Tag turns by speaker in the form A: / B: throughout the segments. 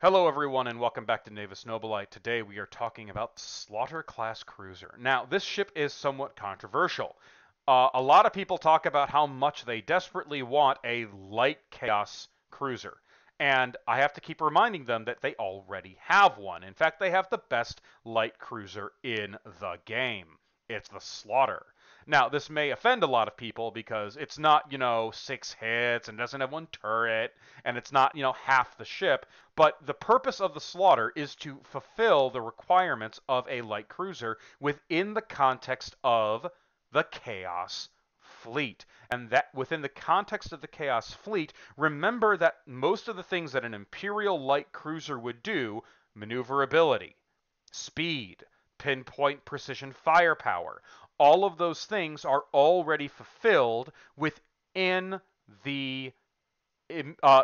A: Hello everyone and welcome back to Navis Nobilite. Today we are talking about Slaughter class cruiser. Now this ship is somewhat controversial. A lot of people talk about how much they desperately want a light chaos cruiser. And I have to keep reminding them that they already have one. In fact, they have the best light cruiser in the game. It's the Slaughter. Now, this may offend a lot of people because it's not, 6 hits and doesn't have one turret, and it's not, half the ship. But the purpose of the Slaughter is to fulfill the requirements of a light cruiser within the context of the Chaos Fleet. And that within the context of the Chaos Fleet, remember that most of the things that an Imperial light cruiser would do, maneuverability, speed, pinpoint precision firepower, all of those things are already fulfilled within the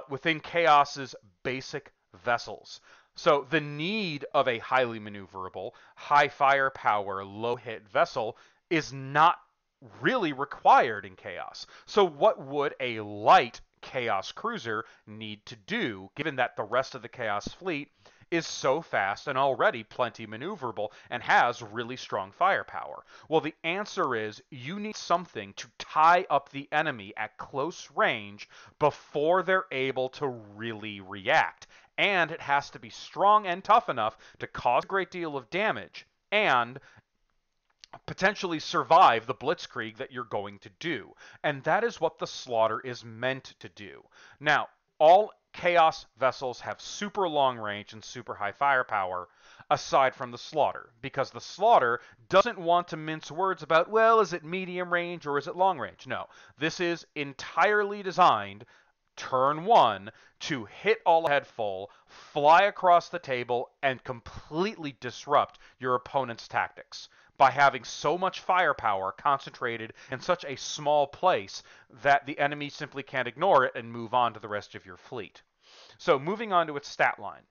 A: within Chaos's basic vessels. So the need of a highly maneuverable, high firepower, low hit vessel is not really required in Chaos. So what would a light Chaos cruiser need to do, given that the rest of the Chaos fleet is so fast and already plenty maneuverable and has really strong firepower? Well, the answer is you need something to tie up the enemy at close range before they're able to really react. And it has to be strong and tough enough to cause a great deal of damage and potentially survive the blitzkrieg that you're going to do. And that is what the Slaughter is meant to do. Now, all Chaos vessels have super long range and super high firepower aside from the Slaughter, because the Slaughter doesn't want to mince words about, well, is it medium range or is it long range? No, this is entirely designed turn one to hit all ahead full, fly across the table, and completely disrupt your opponent's tactics by having so much firepower concentrated in such a small place that the enemy simply can't ignore it and move on to the rest of your fleet. So moving on to its stat line.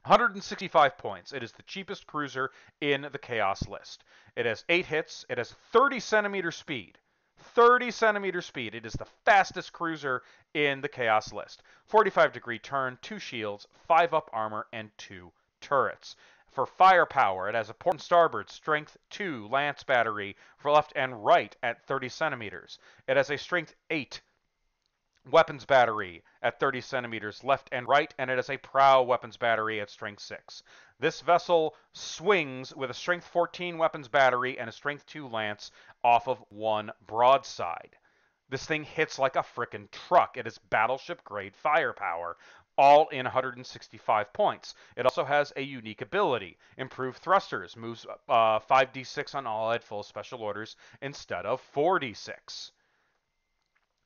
A: 165 points. It is the cheapest cruiser in the Chaos list. It has 8 hits. It has 30 centimeter speed. 30 centimeter speed. It is the fastest cruiser in the Chaos list. 45-degree turn, 2 shields, 5 up armor, and 2 turrets. For firepower, it has a port and starboard, strength 2, lance battery for left and right at 30 centimeters. It has a strength 8 weapons battery at 30 centimeters left and right, and it has a prow weapons battery at strength 6. This vessel swings with a strength 14 weapons battery and a strength 2 lance off of one broadside. This thing hits like a frickin' truck. It is battleship grade firepower, all in 165 points. It also has a unique ability. Improved thrusters, moves 5d6 on all at full special orders instead of 4d6.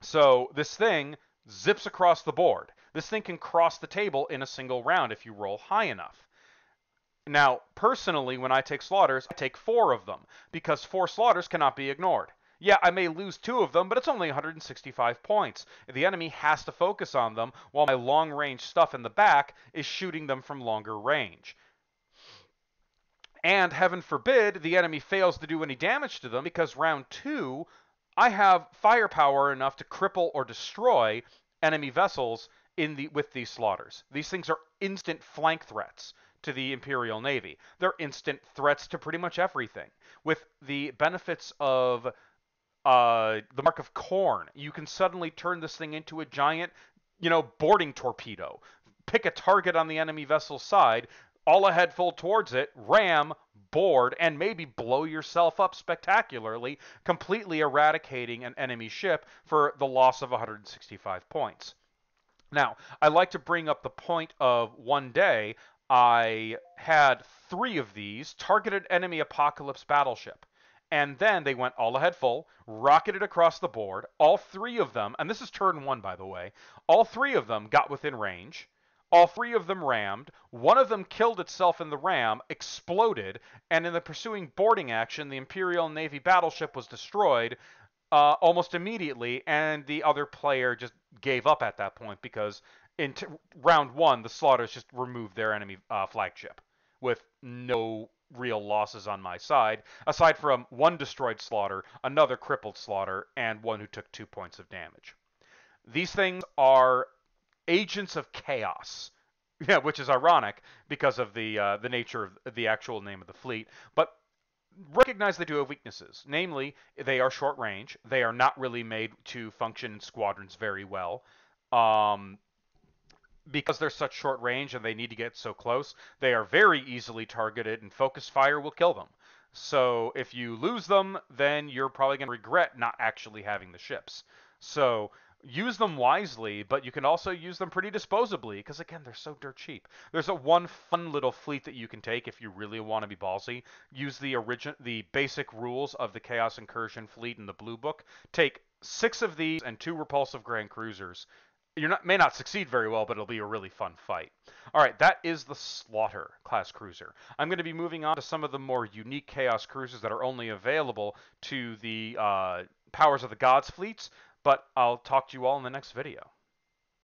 A: So this thing zips across the board. This thing can cross the table in a single round if you roll high enough. Now, personally, when I take slaughters, I take 4 of them, because 4 slaughters cannot be ignored. Yeah, I may lose 2 of them, but it's only 165 points. The enemy has to focus on them, while my long-range stuff in the back is shooting them from longer range. And heaven forbid the enemy fails to do any damage to them, because round 2, I have firepower enough to cripple or destroy enemy vessels with these slaughters. These things are instant flank threats to the Imperial Navy. They're instant threats to pretty much everything. With the benefits of the Mark of Corn, you can suddenly turn this thing into a giant, boarding torpedo. Pick a target on the enemy vessel's side, all ahead full towards it, ram, board, and maybe blow yourself up spectacularly, completely eradicating an enemy ship for the loss of 165 points. Now, I like to bring up the point of one day I had 3 of these targeted enemy apocalypse battleship. And then they went all ahead full, rocketed across the board. All 3 of them, and this is turn 1, by the way, all 3 of them got within range. All 3 of them rammed. One of them killed itself in the ram, exploded, and in the pursuing boarding action, the Imperial Navy battleship was destroyed almost immediately, and the other player just gave up at that point because in round 1, the slaughters just removed their enemy flagship with no real losses on my side, aside from 1 destroyed slaughter, another crippled slaughter, and 1 who took 2 points of damage. These things are agents of chaos Yeah, which is ironic because of the nature of the actual name of the fleet. But recognize they do have weaknesses. Namely, they are short range. They are not really made to function in squadrons very well. Um, because they're such short range and they need to get so close, they are very easily targeted, and focus fire will kill them. So if you lose them, then you're probably going to regret not actually having the ships. So use them wisely, but you can also use them pretty disposably because again, they're so dirt cheap. There's a one fun little fleet that you can take if you really want to be ballsy. Use the basic rules of the Chaos Incursion fleet in the Blue Book. Take 6 of these and 2 repulsive Grand Cruisers. May not succeed very well, but it'll be a really fun fight. All right, that is the Slaughter class cruiser. I'm going to be moving on to some of the more unique Chaos cruisers that are only available to the Powers of the Gods fleets, but I'll talk to you all in the next video.